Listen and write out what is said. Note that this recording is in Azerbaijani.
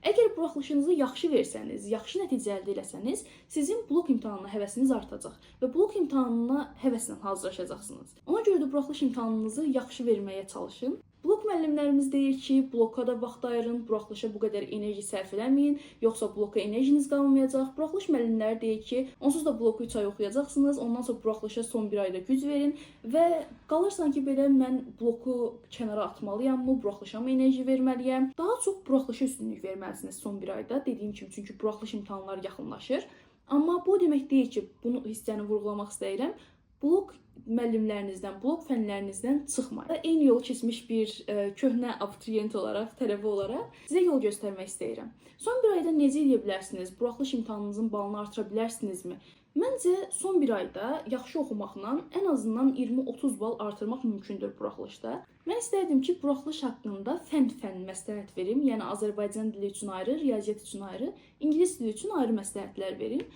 Əgər buraxılışınızı yaxşı versəniz, yaxşı nəticə əldə etsəniz, sizin blok imtahanına həvəsiniz artacaq və blok imtahanına həvəslə hazırlaşacaqsınız. Ona görə də buraxılış imtahanınızı yaxşı verməyə çalışın. Blok müəllimlərimiz deyir ki, bloka da vaxt ayırın, buraxılışa bu qədər enerji sərf eləməyin, yoxsa bloka enerjiniz qalmayacaq. Buraxılış müəllimləri deyir ki, onsuz da bloku 3 ay oxuyacaqsınız, ondan sonra buraxılışa son 1 ayda güc verin və qalırsan ki, belə mən bloku kənara atmalıyam, buraxılışa mı enerji verməliyəm? Daha çox buraxılışa üstünlük verməlisiniz son 1 ayda, dediyim kimi, çünki buraxılış imtahanları yaxınlaşır. Amma bu demək deyil ki, bunu hissəni vurğulamaq istəyirəm. Blok müəllimlərinizdən, blok fənlərinizdən çıxmayın. Eyni yol keçmiş bir köhnə abituriyent olaraq, tələbə olaraq sizə yol göstərmək istəyirəm. Son 1 ayda necə edə bilərsiniz? Buraxılış imtahanınızın balını artıra bilərsinizmi? Məncə son 1 ayda yaxşı oxumaqla ən azından 20-30 bal artırmaq mümkündür buraxılışda. Mən istərdim ki, buraxılış haqqında fən məsləhət verim. Yəni Azərbaycan dili üçün ayrı, riyaziyyat üçün ayrı, ingilis dili üçün ayrı məsləhətlər verim.